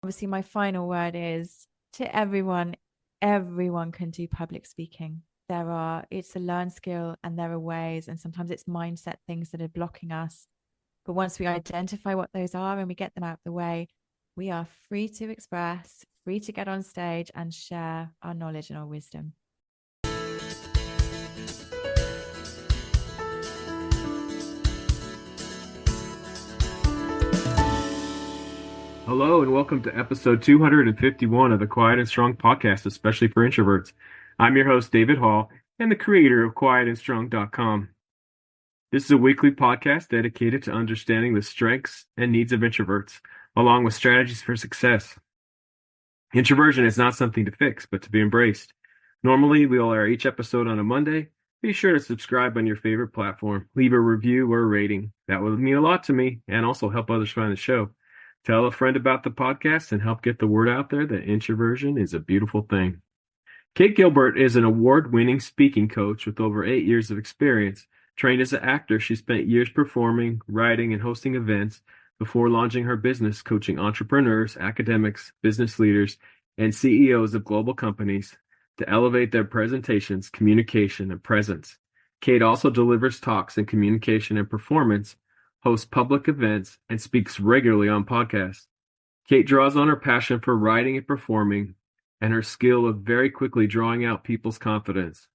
Obviously, my final word is to everyone, everyone can do public speaking. It's a learned skill and there are ways, and sometimes it's mindset things that are blocking us. But once we identify what those are and we get them out of the way, we are free to express, free to get on stage and share our knowledge and our wisdom. Hello and welcome to episode 251 of the Quiet and Strong podcast, especially for introverts. I'm your host, David Hall, and the creator of quietandstrong.com. This is a weekly podcast dedicated to understanding the strengths and needs of introverts, along with strategies for success. Introversion is not something to fix, but to be embraced. Normally, we'll air each episode on a Monday. Be sure to subscribe on your favorite platform, leave a review or a rating. That would mean a lot to me and also help others find the show. Tell a friend about the podcast and help get the word out there that introversion is a beautiful thing. Kate Gilbert is an award-winning speaking coach with over 8 years of experience. Trained as an actor, she spent years performing, writing, and hosting events before launching her business, coaching entrepreneurs, academics, business leaders, and CEOs of global companies to elevate their presentations, communication, and presence. Kate also delivers talks in communication and performance, hosts public events, and speaks regularly on podcasts. Kate draws on her passion for writing and performing and her skill of very quickly drawing out people's confidence.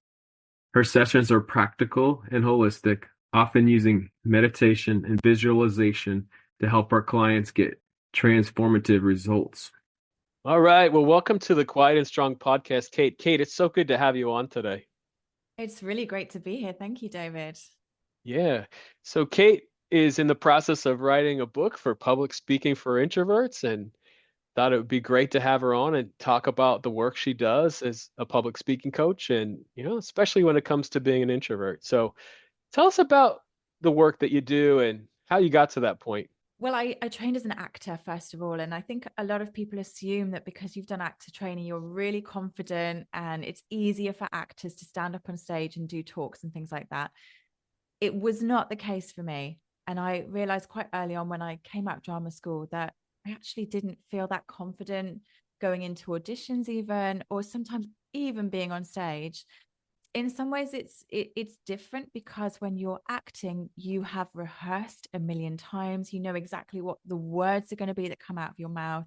Her sessions are practical and holistic, often using meditation and visualization to help our clients get transformative results. All right. Well, welcome to the Quiet and Strong podcast, Kate. Kate, it's so good to have you on today. It's really great to be here. Thank you, David. Yeah. So Kate is in the process of writing a book for public speaking for introverts, and thought it would be great to have her on and talk about the work she does as a public speaking coach, and especially when it comes to being an introvert. So tell us about the work that you do and how you got to that point. Well, I trained as an actor, first of all. And I think a lot of people assume that because you've done actor training, you're really confident and it's easier for actors to stand up on stage and do talks and things like that. It was not the case for me. And I realized quite early on when I came out of drama school that I actually didn't feel that confident going into auditions even, or sometimes even being on stage. In some ways it's different because when you're acting, you have rehearsed a million times. You know exactly what the words are going to be that come out of your mouth,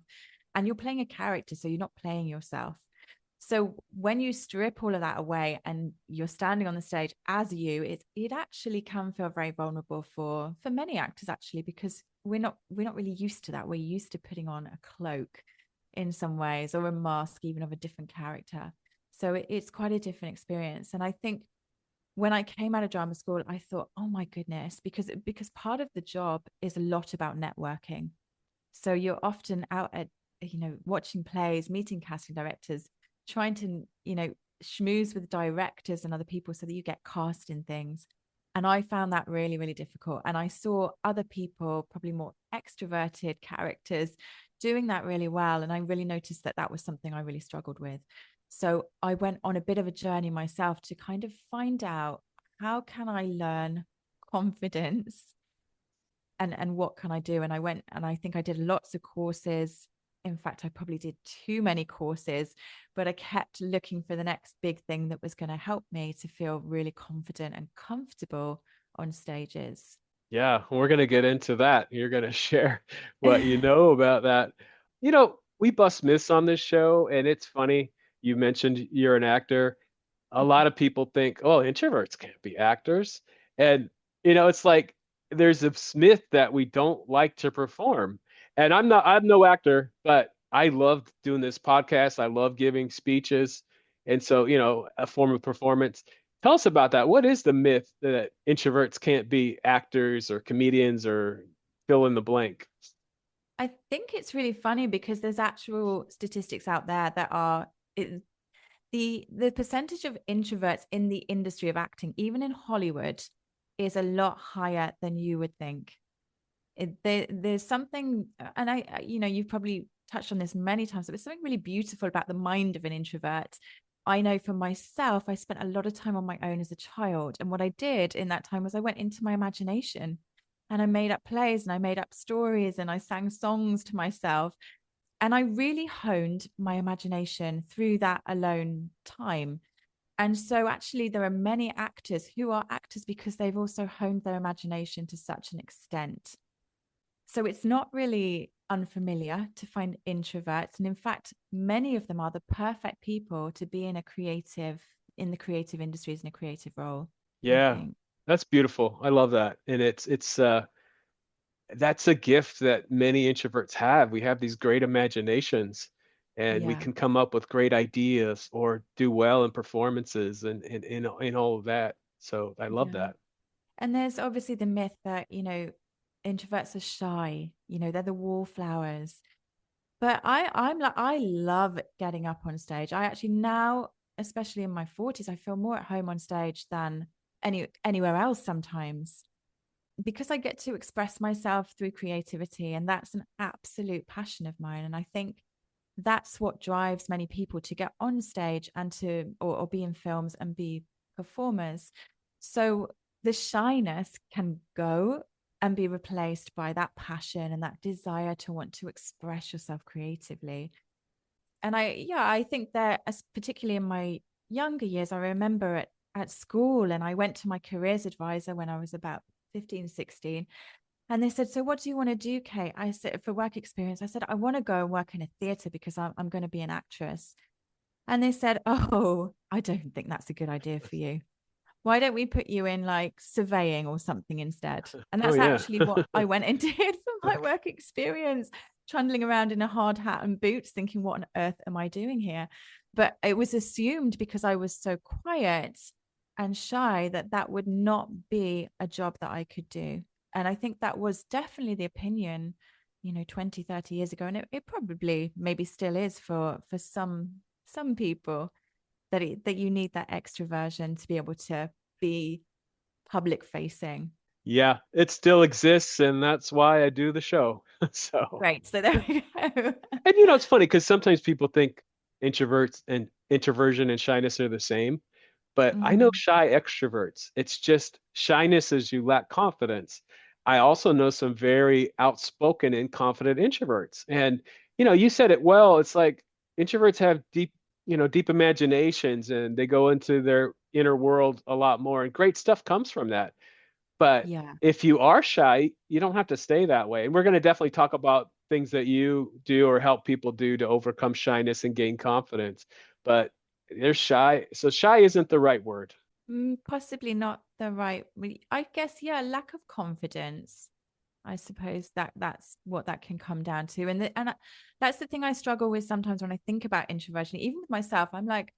and you're playing a character, so you're not playing yourself. So when you strip all of that away and you're standing on the stage as you, it actually can feel very vulnerable for many actors, actually, because we're not really used to that. We're used to putting on a cloak in some ways, or a mask even of a different character. So it's quite a different experience. And I think when I came out of drama school, I thought, oh my goodness, because part of the job is a lot about networking. So you're often out at, watching plays, meeting casting directors, trying to, schmooze with directors and other people so that you get cast in things. And I found that really, really difficult. And I saw other people, probably more extroverted characters, doing that really well. And I really noticed that was something I really struggled with. So I went on a bit of a journey myself to kind of find out, how can I learn confidence and what can I do? And I went and I think I did lots of courses. In fact, I probably did too many courses, but I kept looking for the next big thing that was going to help me to feel really confident and comfortable on stages. Yeah, we're going to get into that. You're going to share what you know about that. We bust myths on this show, and it's funny. You mentioned you're an actor. A lot of people think, oh, introverts can't be actors. And, it's like there's a myth that we don't like to perform. And I'm no actor, but I love doing this podcast. I love giving speeches. And so, a form of performance. Tell us about that. What is the myth that introverts can't be actors or comedians or fill in the blank? I think it's really funny because there's actual statistics out there that are the percentage of introverts in the industry of acting, even in Hollywood, is a lot higher than you would think. There's something, and you've probably touched on this many times, but there's something really beautiful about the mind of an introvert. I know for myself, I spent a lot of time on my own as a child. And what I did in that time was I went into my imagination and I made up plays and I made up stories and I sang songs to myself. And I really honed my imagination through that alone time. And so actually there are many actors who are actors because they've also honed their imagination to such an extent. So it's not really unfamiliar to find introverts. And in fact, many of them are the perfect people to be in the creative industries, in a creative role, I Yeah, think. that's beautiful. I love that. And it's that's a gift that many introverts have. We have these great imaginations and we Yeah. can come up with great ideas or do well in performances and in all of that. So I love Yeah. that. And there's obviously the myth that, introverts are shy, they're the wallflowers. But I'm like, I love getting up on stage. I actually now, especially in my 40s, I feel more at home on stage than anywhere else sometimes, because I get to express myself through creativity. And that's an absolute passion of mine. And I think that's what drives many people to get on stage and or be in films and be performers. So the shyness can go and be replaced by that passion and that desire to want to express yourself creatively. And I think that, as particularly in my younger years, I remember at school, and I went to my careers advisor when I was about 15, 16. And they said, "So what do you want to do, Kate?" I said, "For work experience." I said, "I want to go and work in a theater because I'm going to be an actress." And they said, "Oh, I don't think that's a good idea for you. Why don't we put you in like surveying or something instead?" And Oh that's yeah. actually what I went and did for my work experience, trundling around in a hard hat and boots, thinking, what on earth am I doing here? But it was assumed, because I was so quiet and shy, that that would not be a job that I could do. And I think that was definitely the opinion, 20, 30 years ago. And it probably maybe still is for some people, that you need that extroversion to be able to be public facing. Yeah, it still exists and that's why I do the show. So, Great. So there we go. and it's funny because sometimes people think introverts and introversion and shyness are the same. But I know Mhm. shy extroverts. It's just shyness is you lack confidence. I also know some very outspoken and confident introverts. And, you said it well. It's like introverts have deep imaginations and they go into their inner world a lot more. And great stuff comes from that. But Yeah. if you are shy, you don't have to stay that way. And we're going to definitely talk about things that you do or help people do to overcome shyness and gain confidence. But they're shy. So shy isn't the right word. Possibly not the right, I guess, yeah, lack of confidence. I suppose that's what that can come down to. That's the thing I struggle with sometimes when I think about introversion. Even with myself, I'm like,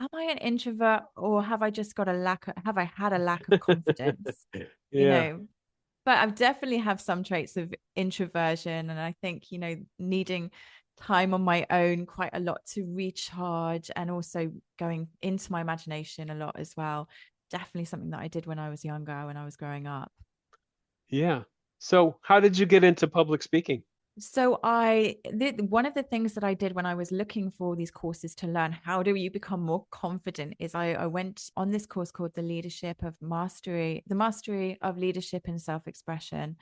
am I an introvert, or have I had a lack of confidence? You Yeah. know, but I definitely have some traits of introversion. And I think, needing time on my own quite a lot to recharge, and also going into my imagination a lot as well. Definitely something that I did when I was younger, when I was growing up. Yeah. So how did you get into public speaking? So one of the things that I did when I was looking for these courses to learn how do you become more confident is I went on this course called the mastery of leadership and self-expression.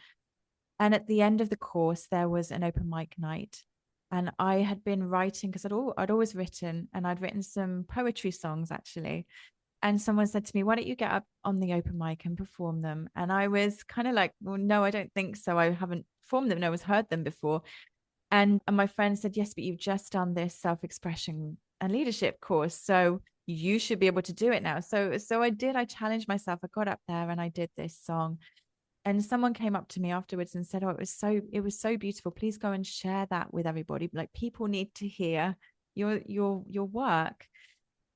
And at the end of the course, there was an open mic night. And I had been writing, because I'd always written, and I'd written some poetry songs actually. And someone said to me, "Why don't you get up on the open mic and perform them?" And I was kind of like, "Well, no, I don't think so. I haven't performed them. No one's heard them before." And my friend said, "Yes, but you've just done this self-expression and leadership course, so you should be able to do it now." So I did. I challenged myself. I got up there and I did this song. And someone came up to me afterwards and said, "Oh, it was so beautiful. Please go and share that with everybody. Like, people need to hear your work."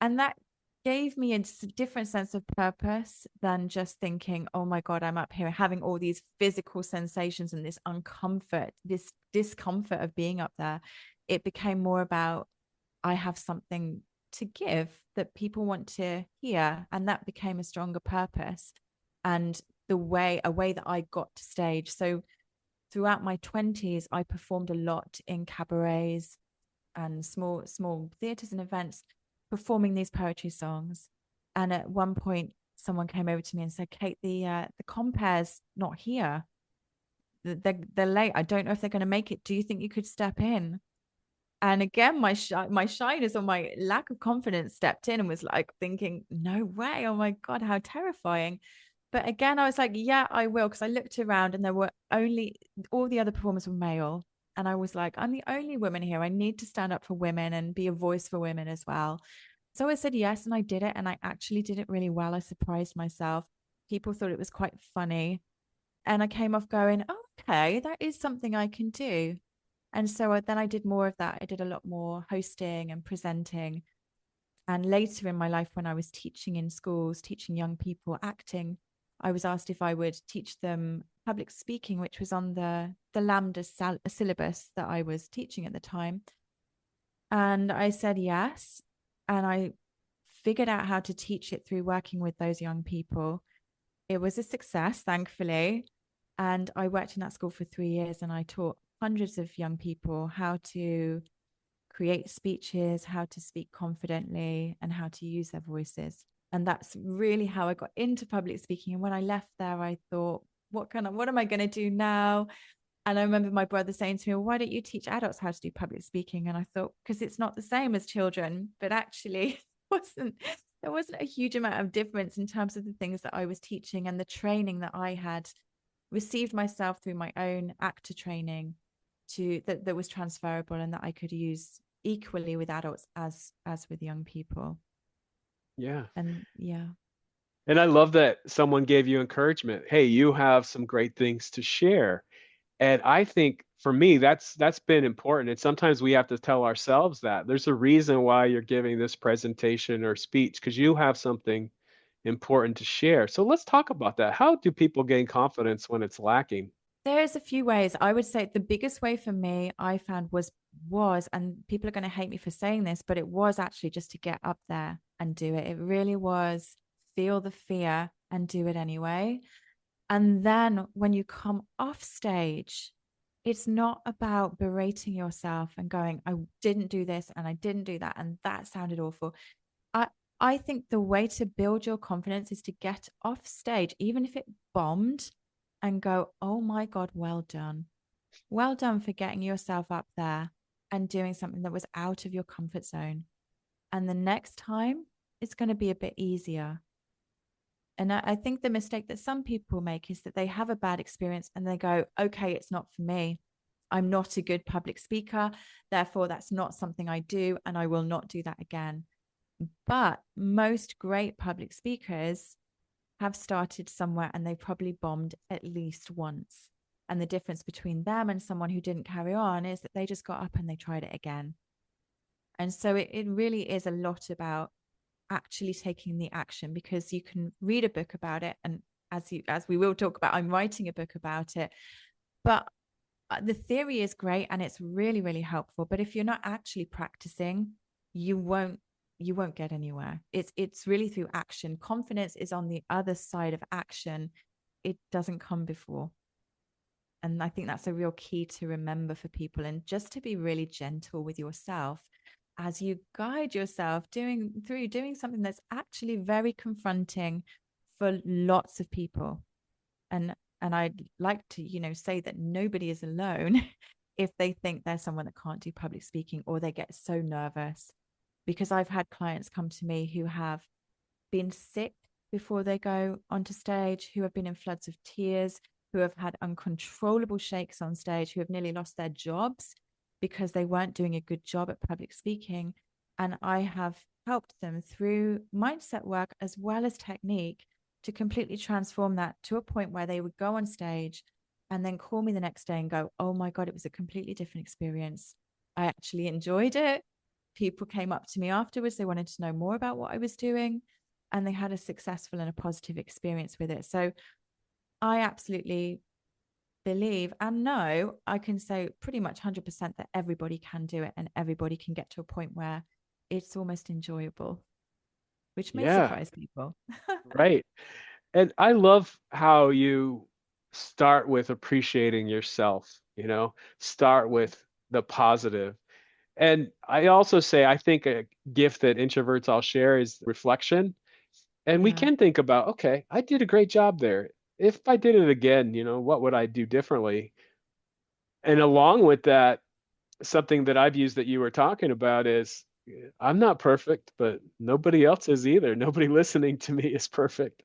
And that gave me a different sense of purpose than just thinking, "Oh my God, I'm up here having all these physical sensations and this discomfort of being up there." It became more about, I have something to give that people want to hear. And that became a stronger purpose, and a way that I got to stage. So throughout my 20s, I performed a lot in cabarets and small theaters and events, performing these poetry songs. And at one point, someone came over to me and said, "Kate, the compare's not here. They're late. I don't know if they're going to make it. Do you think you could step in?" And again, my shyness or my lack of confidence stepped in and was like thinking, no way, oh my God, how terrifying. But again, I was like, yeah, I will. Because I looked around and there were only, all the other performers were male. And I was like, I'm the only woman here. I need to stand up for women and be a voice for women as well. So I said yes, and I did it. And I actually did it really well. I surprised myself. People thought it was quite funny. And I came off going, oh, okay, that is something I can do. And so then I did more of that. I did a lot more hosting and presenting. And later in my life, when I was teaching in schools, teaching young people acting, I was asked if I would teach them public speaking, which was on the Lambda syllabus that I was teaching at the time. And I said yes. And I figured out how to teach it through working with those young people. It was a success, thankfully. And I worked in that school for 3 years and I taught hundreds of young people how to create speeches, how to speak confidently, and how to use their voices. And that's really how I got into public speaking. And when I left there, I thought, what am I going to do now? And I remember my brother saying to me, well, why don't you teach adults how to do public speaking? And I thought, because it's not the same as children, but actually wasn't there wasn't a huge amount of difference in terms of the things that I was teaching and the training that I had received myself through my own actor training to that was transferable and that I could use equally with adults as with young people. Yeah. And yeah. And I love that someone gave you encouragement. Hey, you have some great things to share. And I think for me, that's been important. And sometimes we have to tell ourselves that there's a reason why you're giving this presentation or speech because you have something important to share. So let's talk about that. How do people gain confidence when it's lacking? There's a few ways. I would say the biggest way for me I found was, and people are going to hate me for saying this, but it was actually just to get up there and do it. It really was feel the fear and do it anyway. And then when you come off stage, it's not about berating yourself and going, I didn't do this and I didn't do that. And that sounded awful. I, I think the way to build your confidence is to get off stage, even if it bombed, and go, oh my God, well done. Well done for getting yourself up there and doing something that was out of your comfort zone. And the next time, it's going to be a bit easier. And I think the mistake that some people make is that they have a bad experience and they go, okay, it's not for me. I'm not a good public speaker. Therefore, that's not something I do. And I will not do that again. But most great public speakers have started somewhere and they probably bombed at least once. And the difference between them and someone who didn't carry on is that they just got up and they tried it again. And so it really is a lot about actually taking the action, because you can read a book about it, and as we will talk about, I'm writing a book about it, but the theory is great and it's really, really helpful, but if you're not actually practicing, you won't get anywhere. It's really through action. Confidence is on the other side of action. It doesn't come before. And I think that's a real key to remember for people, and just to be really gentle with yourself as you guide yourself doing something that's actually very confronting for lots of people. And I'd like to, say that nobody is alone if they think they're someone that can't do public speaking or they get so nervous. Because I've had clients come to me who have been sick before they go onto stage, who have been in floods of tears, who have had uncontrollable shakes on stage, who have nearly lost their jobs because they weren't doing a good job at public speaking. And I have helped them through mindset work as well as technique to completely transform that to a point where they would go on stage and then call me the next day and go, oh my God, it was a completely different experience. I actually enjoyed it. People came up to me afterwards. They wanted to know more about what I was doing, and they had a successful and a positive experience with it. So I absolutely believe and know, I can say pretty much 100% that everybody can do it and everybody can get to a point where it's almost enjoyable, which may Yeah, surprise people. right. And I love how you start with appreciating yourself, start with the positive. And I also say, I think a gift that introverts all share is reflection. And we Yeah. can think about, okay, I did a great job there. If I did it again, what would I do differently? And along with that, something that I've used that you were talking about is I'm not perfect, but nobody else is either. Nobody listening to me is perfect.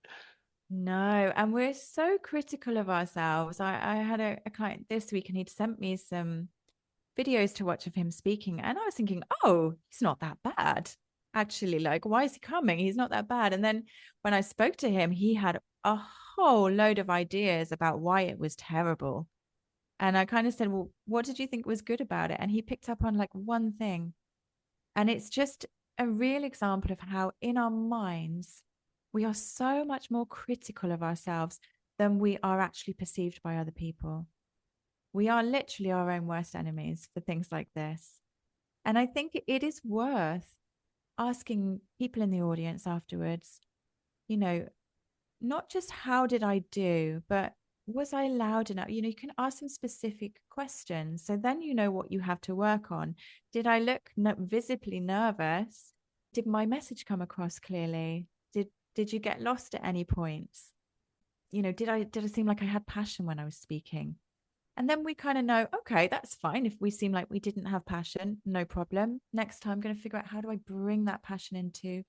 No, and we're so critical of ourselves. I had a client this week and he'd sent me some videos to watch of him speaking. And I was thinking, oh, he's not that bad. Actually, like, why is he coming? He's not that bad. And then when I spoke to him, he had a whole load of ideas about why it was terrible. And I kind of said, well, what did you think was good about it? And he picked up on like one thing. And it's just a real example of how in our minds, we are so much more critical of ourselves than we are actually perceived by other people. We are literally our own worst enemies for things like this. And I think it is worth asking people in the audience afterwards, you know, not just how did I do, but was I loud enough? You can ask some specific questions. So then you know what you have to work on. Did I look visibly nervous? Did my message come across clearly? Did you get lost at any points? Did I seem like I had passion when I was speaking? And then we kind of know, okay, that's fine. If we seem like we didn't have passion, no problem. Next time, I'm going to figure out how do I bring that passion into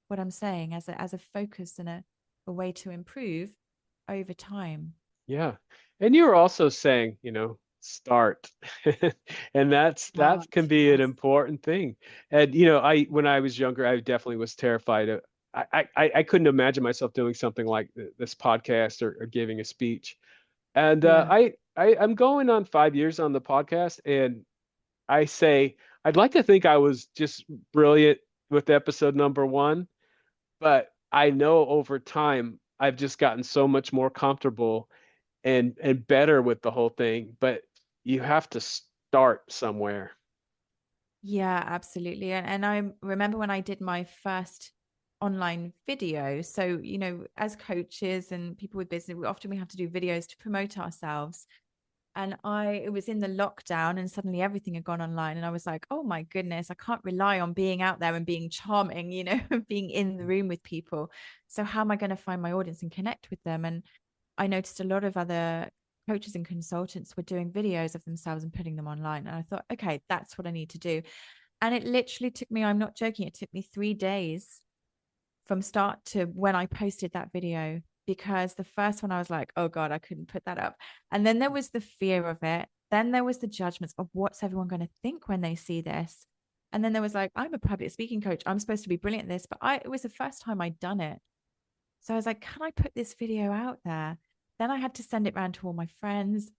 what I'm saying as a focus and a way to improve over time. Yeah. And you're also saying, start. And that Start, can be an yes. important thing. And I when I was younger, I definitely was terrified of I couldn't imagine myself doing something like this podcast or giving a speech. And Yeah. I'm going on 5 years on the podcast, and I say I'd like to think I was just brilliant with episode number one, but I know over time I've just gotten so much more comfortable and better with the whole thing. But you have to start somewhere. Yeah, absolutely. And I remember when I did my first online video. So, as coaches and people with business, we have to do videos to promote ourselves. And it was in the lockdown and suddenly everything had gone online. And I was like, oh my goodness, I can't rely on being out there and being charming, being in the room with people. So how am I going to find my audience and connect with them? And I noticed a lot of other coaches and consultants were doing videos of themselves and putting them online. And I thought, okay, that's what I need to do. And it literally took me, I'm not joking, it took me 3 days from start to when I posted that video, because the first one I was like, oh God, I couldn't put that up. And then there was the fear of it. Then there was the judgments of what's everyone going to think when they see this. And then there was like, I'm a public speaking coach. I'm supposed to be brilliant at this, but it was the first time I'd done it. So I was like, can I put this video out there? Then I had to send it around to all my friends,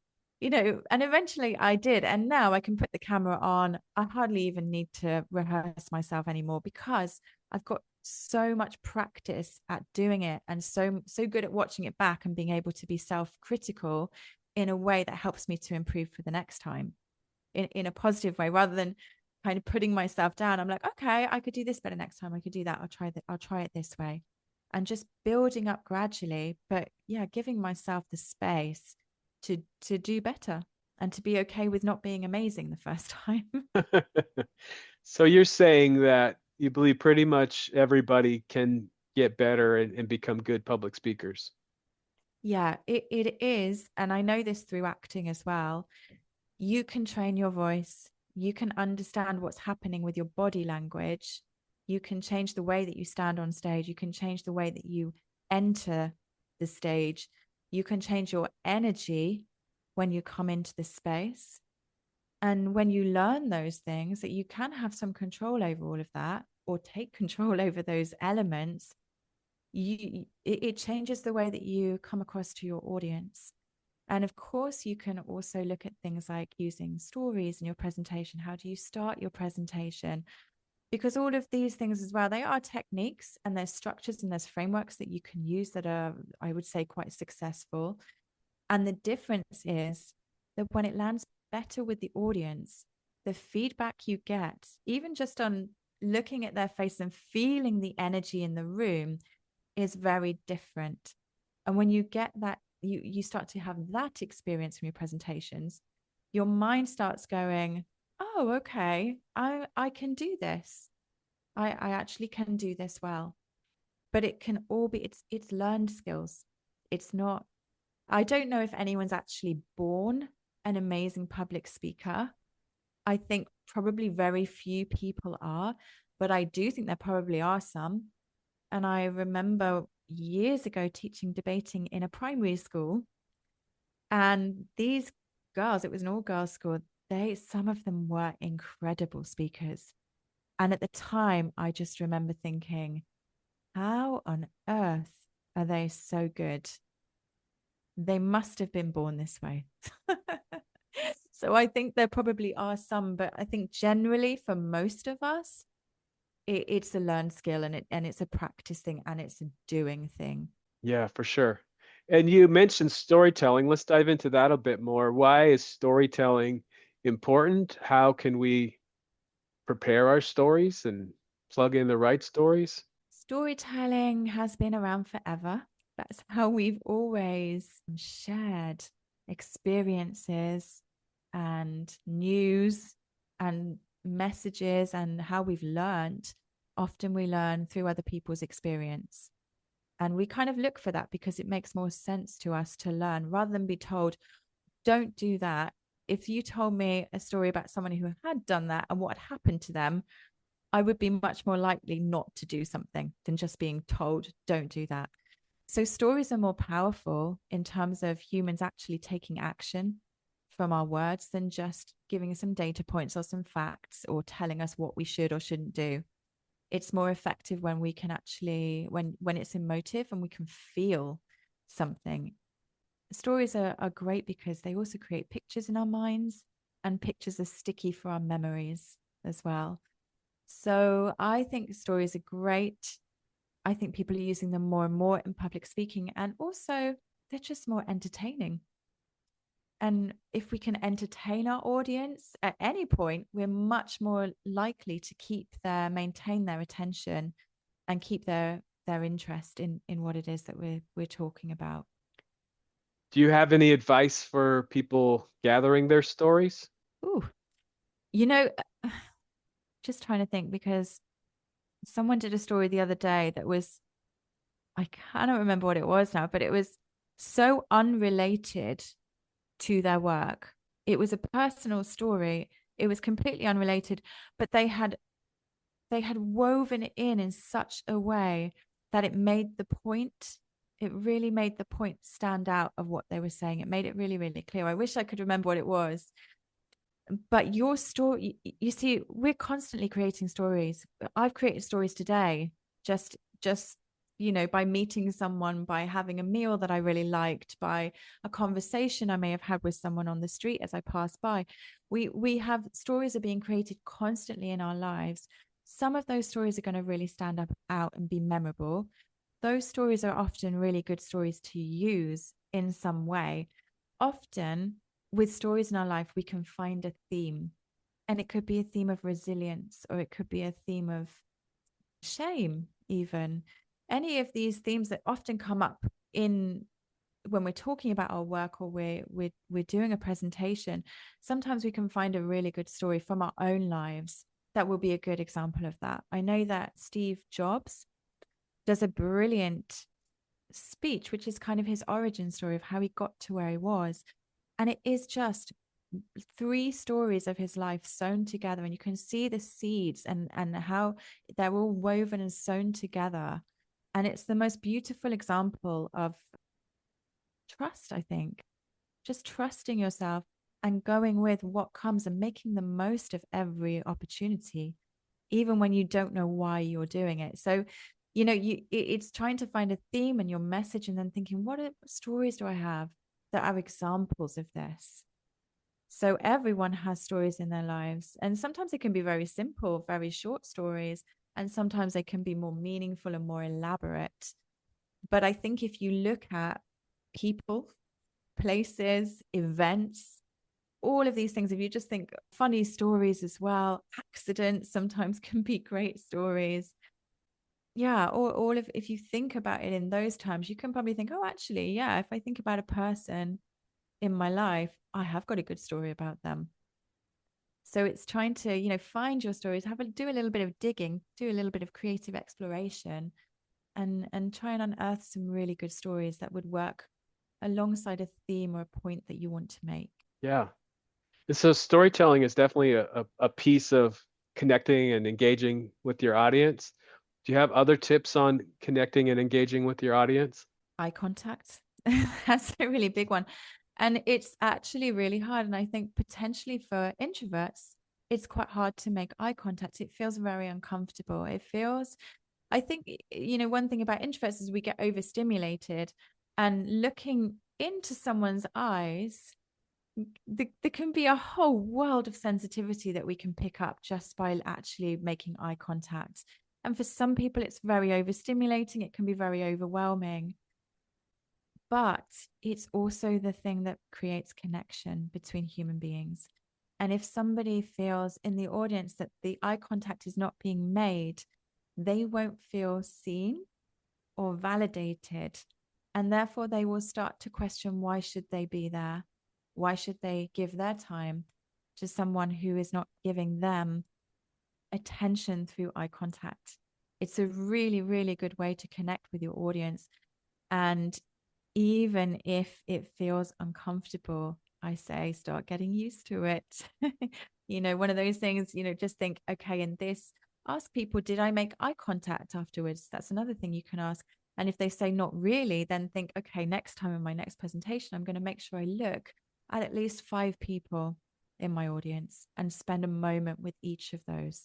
and eventually I did. And now I can put the camera on. I hardly even need to rehearse myself anymore because I've got so much practice at doing it and so good at watching it back and being able to be self-critical in a way that helps me to improve for the next time in a positive way rather than kind of putting myself down. I'm like, okay, I could do this better next time. I could do that. I'll try it this way. And just building up gradually, but yeah, giving myself the space to do better and to be okay with not being amazing the first time. So you're saying that you believe pretty much everybody can get better and become good public speakers. Yeah, it is. And I know this through acting as well. You can train your voice. You can understand what's happening with your body language. You can change the way that you stand on stage. You can change the way that you enter the stage. You can change your energy when you come into the space. And when you learn those things, that you can have some control over all of that or take control over those elements, it changes the way that you come across to your audience. And of course, you can also look at things like using stories in your presentation. How do you start your presentation? Because all of these things as well, they are techniques and there's structures and there's frameworks that you can use that are, I would say, quite successful. And the difference is that when it lands better with the audience, the feedback you get, even just on looking at their face and feeling the energy in the room, is very different. And when you get that, you start to have that experience from your presentations, your mind starts going, oh, okay, I can do this. I actually can do this well. But it can all be, it's learned skills. It's not, I don't know if anyone's actually born an amazing public speaker. I think probably very few people are, but I do think there probably are some. And I remember years ago teaching debating in a primary school, and these girls, it was an all girls school, some of them were incredible speakers. And at the time, I just remember thinking, how on earth are they so good? They must have been born this way. So I think there probably are some, but I think generally for most of us, it's a learned skill, and it's a practice thing, and it's a doing thing. Yeah, for sure. And you mentioned storytelling. Let's dive into that a bit more. Why is storytelling important? How can we prepare our stories and plug in the right stories? Storytelling has been around forever. That's how we've always shared experiences and news and messages, and how we've learned. Often we learn through other people's experience. And we kind of look for that because it makes more sense to us to learn rather than be told, don't do that. If you told me a story about someone who had done that and what had happened to them, I would be much more likely not to do something than just being told, don't do that. So stories are more powerful in terms of humans actually taking action from our words than just giving us some data points or some facts or telling us what we should or shouldn't do. It's more effective when we can actually, when it's emotive and we can feel something. Stories are great because they also create pictures in our minds, and pictures are sticky for our memories as well. So I think stories are great. I think people are using them more and more in public speaking, and also they're just more entertaining. And if we can entertain our audience at any point, we're much more likely to maintain their attention and keep their interest in what it is that we're talking about. Do you have any advice for people gathering their stories? Ooh, you know, just trying to think, because someone did a story the other day that was, I cannot remember what it was now, but it was so unrelated to their work. It was a personal story. It was completely unrelated, but they had woven it in such a way that it made the point. It really made the point stand out of what they were saying. It made it really, really clear. I wish I could remember what it was. But your story, you see, we're constantly creating stories. I've created stories today, just by meeting someone, by having a meal that I really liked, by a conversation I may have had with someone on the street as I pass by. We have stories are being created constantly in our lives. Some of those stories are going to really stand up out and be memorable. Those stories are often really good stories to use in some way. Often with stories in our life, we can find a theme, and it could be a theme of resilience, or it could be a theme of shame, even. Any of these themes that often come up in when we're talking about our work, or we're doing a presentation. Sometimes we can find a really good story from our own lives that will be a good example of that. I know that Steve Jobs does a brilliant speech, which is kind of his origin story of how he got to where he was. And it is just 3 stories of his life sewn together, and you can see the seeds and how they're all woven and sewn together. And it's the most beautiful example of trust, I think. Just trusting yourself and going with what comes and making the most of every opportunity, even when you don't know why you're doing it. So, it's trying to find a theme and your message, and then thinking, what stories do I have that are examples of this? So everyone has stories in their lives, and sometimes it can be very simple, very short stories, and sometimes they can be more meaningful and more elaborate. But I think if you look at people, places, events, all of these things, if you just think funny stories as well, accidents sometimes can be great stories. Yeah, or all of if you think about it in those terms, you can probably think, oh, actually, yeah, if I think about a person in my life, I have got a good story about them. So it's trying to, find your stories, do a little bit of digging, do a little bit of creative exploration, and try and unearth some really good stories that would work alongside a theme or a point that you want to make. Yeah. And so storytelling is definitely a piece of connecting and engaging with your audience. Do you have other tips on connecting and engaging with your audience? Eye contact. That's a really big one. And it's actually really hard. And I think potentially for introverts, it's quite hard to make eye contact. It feels very uncomfortable. It feels, I think, one thing about introverts is we get overstimulated, and looking into someone's eyes, there can be a whole world of sensitivity that we can pick up just by actually making eye contact. And for some people, it's very overstimulating. It can be very overwhelming. But it's also the thing that creates connection between human beings. And if somebody feels in the audience that the eye contact is not being made, they won't feel seen or validated. And therefore, they will start to question, why should they be there? Why should they give their time to someone who is not giving them attention through eye contact? It's a really, really good way to connect with your audience. And even if it feels uncomfortable, I say start getting used to it. One of those things, just think, okay, in this, ask people, did I make eye contact afterwards? That's another thing you can ask. And if they say not really, then think, okay, next time in my next presentation, I'm going to make sure I look at least 5 people in my audience and spend a moment with each of those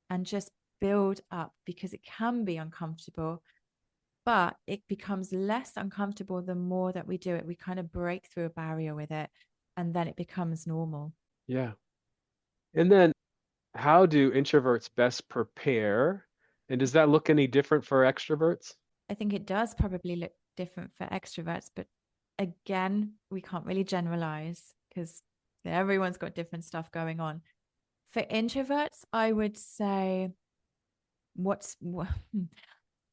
and just build up, because it can be uncomfortable, but it becomes less uncomfortable the more that we do it. We kind of break through a barrier with it, and then it becomes normal. Yeah. And then how do introverts best prepare? And does that look any different for extroverts? I think it does probably look different for extroverts, but again, we can't really generalize because everyone's got different stuff going on. For introverts, I would say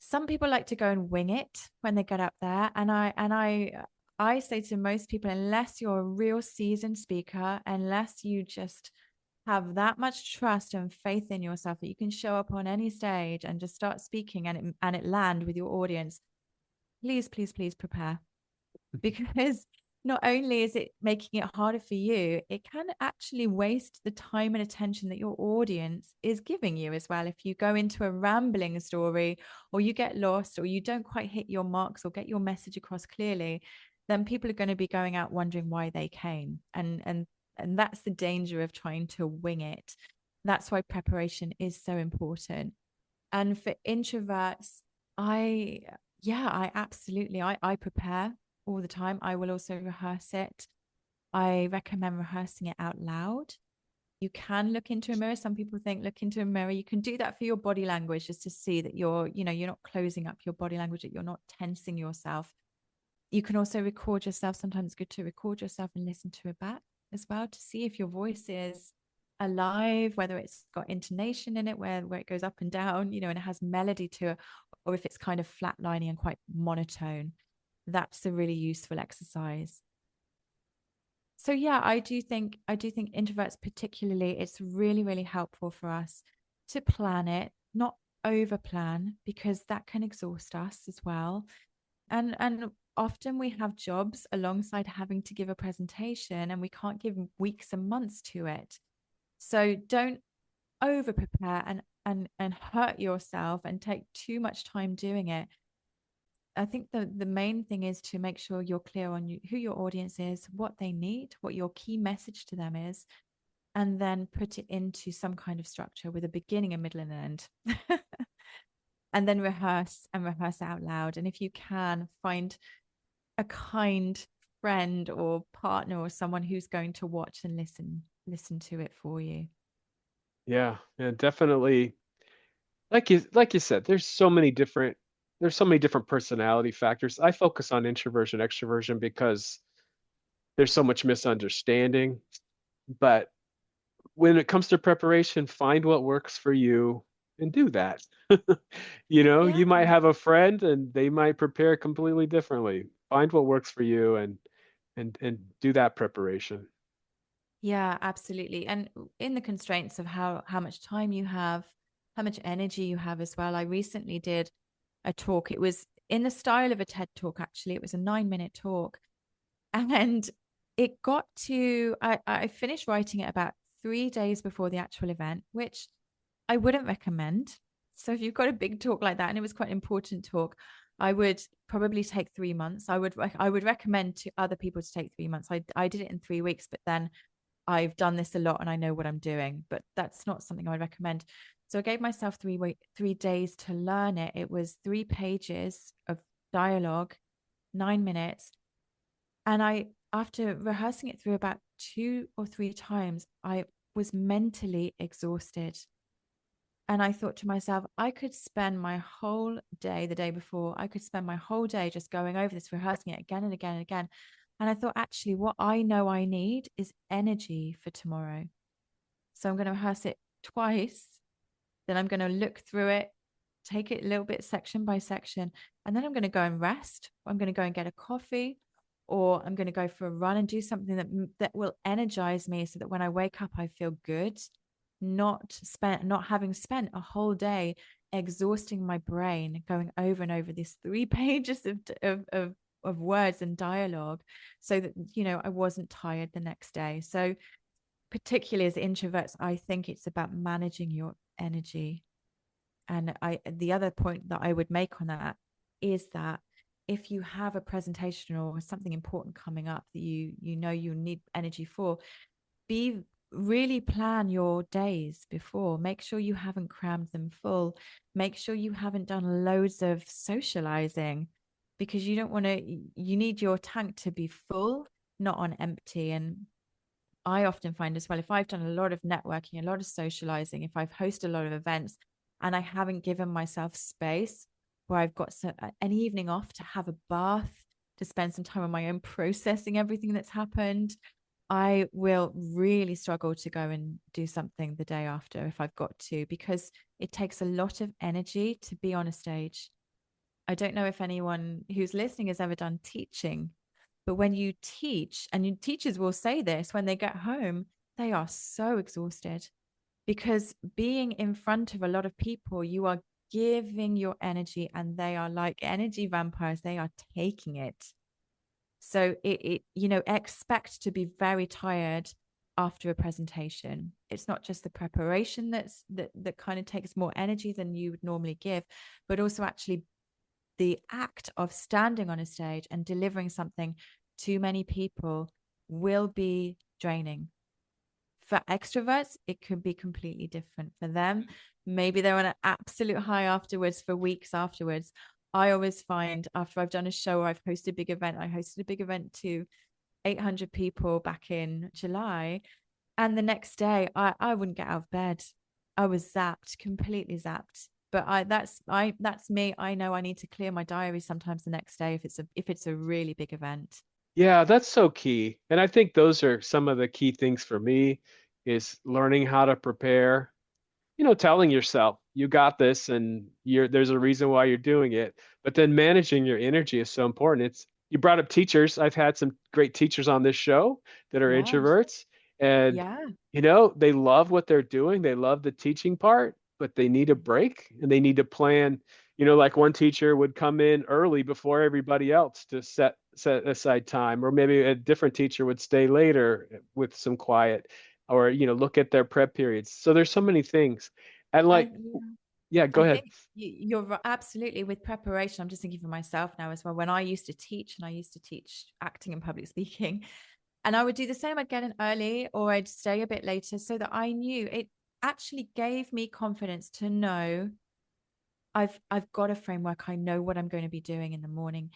some people like to go and wing it when they get up there, and I say to most people, unless you're a real seasoned speaker, unless you just have that much trust and faith in yourself that you can show up on any stage and just start speaking and it land with your audience, please, please, please prepare. Because not only is it making it harder for you, it can actually waste the time and attention that your audience is giving you as well. If you go into a rambling story, or you get lost, or you don't quite hit your marks or get your message across clearly, then people are going to be going out wondering why they came. And that's the danger of trying to wing it. That's why preparation is so important. And for introverts, I I prepare all the time. I will also rehearse it. I recommend rehearsing it out loud. You can look into a mirror. Some people think look into a mirror. You can do that for your body language, just to see that you're not closing up your body language, that you're not tensing yourself. You can also record yourself. Sometimes it's good to record yourself and listen to it back as well, to see if your voice is alive, whether it's got intonation in it, where it goes up and down, and it has melody to it, or if it's kind of flatlining and quite monotone. That's a really useful exercise. So yeah, I do think introverts particularly, it's really, really helpful for us to plan it, not over plan, because that can exhaust us as well. And often we have jobs alongside having to give a presentation, and we can't give weeks and months to it. So don't over prepare and hurt yourself and take too much time doing it. I think the main thing is to make sure you're clear on who your audience is, what they need, what your key message to them is, and then put it into some kind of structure with a beginning, a middle, and an end. And then rehearse out loud. And if you can, find a kind friend or partner or someone who's going to watch and listen to it for you. Yeah, definitely. Like you said, there's so many different personality factors. I focus on introversion, extroversion because there's so much misunderstanding. But when it comes to preparation, find what works for you and do that. You Yeah. might have a friend and they might prepare completely differently. Find what works for you and do that preparation. Yeah, absolutely. And in the constraints of how much time you have, how much energy you have as well. I recently did a talk. It was in the style of a TED talk, actually. It was a 9-minute talk. And it got to, I finished writing it about 3 days before the actual event, which I wouldn't recommend. So if you've got a big talk like that, and it was quite an important talk, I would probably take 3 months. I would recommend to other people to take 3 months. I did it in 3 weeks, but then I've done this a lot and I know what I'm doing, but that's not something I would recommend. So I gave myself 3 days to learn it. It was 3 pages of dialogue, 9 minutes. And after rehearsing it through about 2 or 3 times, I was mentally exhausted. And I thought to myself, I could spend my whole day, the day before, I could spend my whole day just going over this, rehearsing it again and again and again. And I thought, actually, what I know I need is energy for tomorrow. So I'm going to rehearse it twice. Then I'm going to look through it, take it a little bit section by section. And then I'm going to go and rest. I'm going to go and get a coffee, or I'm going to go for a run and do something that will energize me so that when I wake up, I feel good. Not having spent a whole day exhausting my brain going over and over these 3 pages of words and dialogue, so that I wasn't tired the next day. So particularly as introverts, I think it's about managing your energy. And the other point that I would make on that is that if you have a presentation or something important coming up that you need energy for, really plan your days before. Make sure you haven't crammed them full. Make sure you haven't done loads of socializing, because you need your tank to be full, not on empty. And I often find as well, if I've done a lot of networking, a lot of socializing, if I've hosted a lot of events and I haven't given myself space where I've got an evening off to have a bath, to spend some time on my own processing everything that's happened, I will really struggle to go and do something the day after if I've got to, because it takes a lot of energy to be on a stage. I don't know if anyone who's listening has ever done teaching, but when you teach, and teachers will say this, when they get home, they are so exhausted, because being in front of a lot of people, you are giving your energy, and they are like energy vampires. They are taking it. So expect to be very tired after a presentation. It's not just the preparation that kind of takes more energy than you would normally give, but also actually the act of standing on a stage and delivering something to many people will be draining. For extroverts, it could be completely different. For them, maybe they're on an absolute high afterwards for weeks afterwards. I always find after I've done a show or I've hosted a big event, I hosted a big event to 800 people back in July. And the next day, I wouldn't get out of bed. I was zapped, completely zapped. But that's me. I know I need to clear my diary sometimes the next day if it's a really big event. Yeah, that's so key. And I think those are some of the key things for me is learning how to prepare, telling yourself you got this and there's a reason why you're doing it. But then managing your energy is so important. You brought up teachers. I've had some great teachers on this show that are Yeah. introverts, and Yeah. they love what they're doing. They love the teaching part, but they need a break and they need to plan. Like one teacher would come in early before everybody else to set aside time, or maybe a different teacher would stay later with some quiet, or look at their prep periods. So there's so many things. And I yeah, go I ahead. think you're absolutely with preparation. I'm just thinking for myself now as well. When I used to teach, and I used to teach acting and public speaking, and I would do the same. I'd get in early or I'd stay a bit later, so that I knew it actually gave me confidence to know I've got a framework. I know what I'm going to be doing in the morning.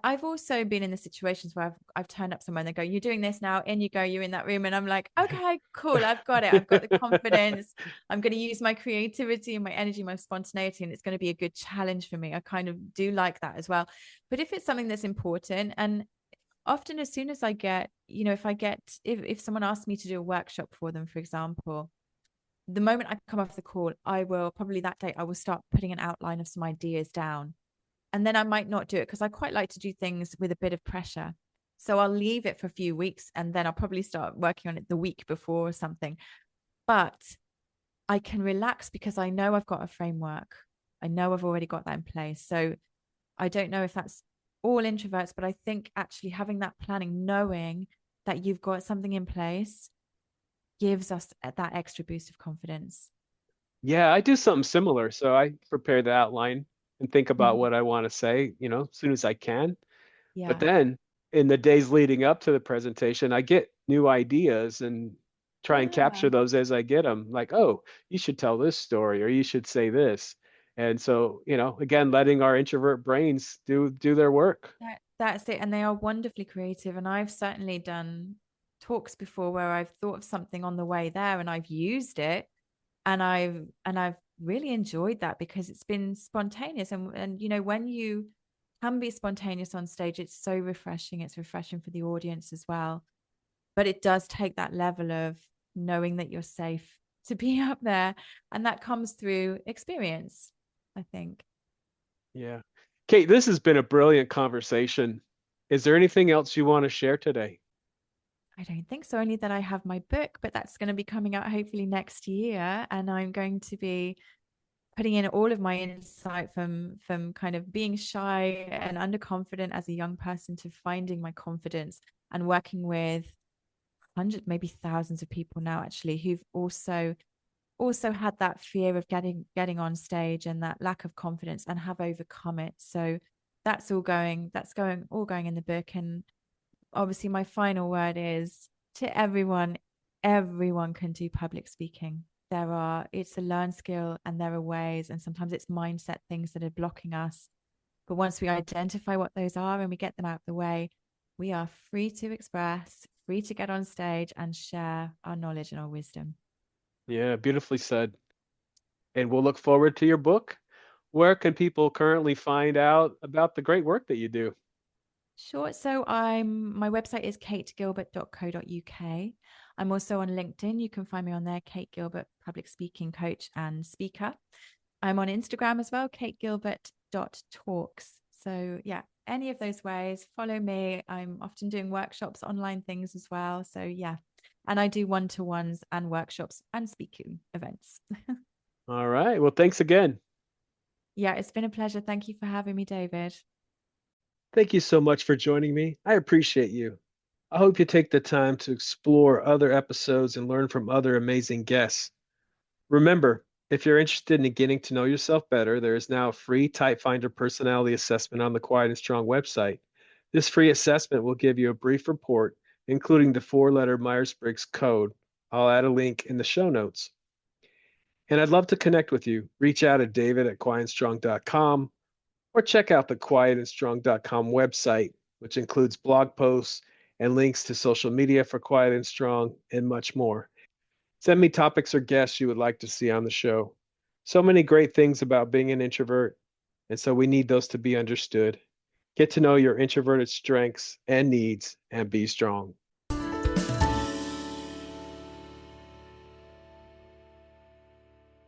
I've also been in the situations where I've turned up somewhere and they go, "You're doing this now," in you go, you're in that room, and I'm like, "Okay, cool, I've got it. I've got the confidence. I'm going to use my creativity and my energy, my spontaneity, and it's going to be a good challenge for me." I kind of do like that as well. But if it's something that's important, and often as soon as I get, if someone asks me to do a workshop for them, for example, the moment I come off the call, I will probably that day, I will start putting an outline of some ideas down. And then I might not do it because I quite like to do things with a bit of pressure. So I'll leave it for a few weeks and then I'll probably start working on it the week before or something. But I can relax because I know I've got a framework. I know I've already got that in place. So I don't know if that's all introverts, but I think actually having that planning, knowing that you've got something in place gives us that extra boost of confidence. Yeah, I do something similar. So I prepare the outline and think about Mhm. what I want to say, as soon as I can. But Yeah. then in the days leading up to the presentation, I get new ideas and try and Yeah. capture those as I get them. Like, oh, you should tell this story or you should say this. And so, again, letting our introvert brains do their work. That's it. And they are wonderfully creative. And I've certainly done talks before where I've thought of something on the way there and I've used it, and I've really enjoyed that because it's been spontaneous. And when you can be spontaneous on stage, it's so refreshing. It's refreshing for the audience as well. But it does take that level of knowing that you're safe to be up there. And that comes through experience, I think. Yeah. Kate, this has been a brilliant conversation. Is there anything else you want to share today? I don't think so, only that I have my book, but that's going to be coming out hopefully next year. And I'm going to be putting in all of my insight from kind of being shy and underconfident as a young person to finding my confidence, and working with hundreds, maybe thousands of people now actually who've also had that fear of getting on stage and that lack of confidence and have overcome it. So that's all going in the book. And obviously my final word is to everyone can do public speaking. It's a learned skill, and there are ways, and sometimes it's mindset things that are blocking us. But once we identify what those are and we get them out of the way, we are free to express, free to get on stage and share our knowledge and our wisdom. Yeah, beautifully said. And we'll look forward to your book. Where can people currently find out about the great work that you do? Sure. So my website is kategilbert.co.uk. I'm also on LinkedIn. You can find me on there, Kate Gilbert, public speaking coach and speaker. I'm on Instagram as well, kategilbert.talks. So yeah, any of those ways, follow me. I'm often doing workshops, online things as well. So yeah. And I do one-to-ones and workshops and speaking events. All right. Well, thanks again. Yeah, it's been a pleasure. Thank you for having me, David. Thank you so much for joining me. I appreciate you. I hope you take the time to explore other episodes and learn from other amazing guests. Remember, if you're interested in getting to know yourself better, there is now a free Type Finder personality assessment on the Quiet and Strong website. This free assessment will give you a brief report, including the four-letter Myers-Briggs code. I'll add a link in the show notes. And I'd love to connect with you. Reach out at david@quietandstrong.com or check out the quietandstrong.com website, which includes blog posts and links to social media for Quiet and Strong and much more. Send me topics or guests you would like to see on the show. So many great things about being an introvert, and so we need those to be understood. Get to know your introverted strengths and needs and be strong.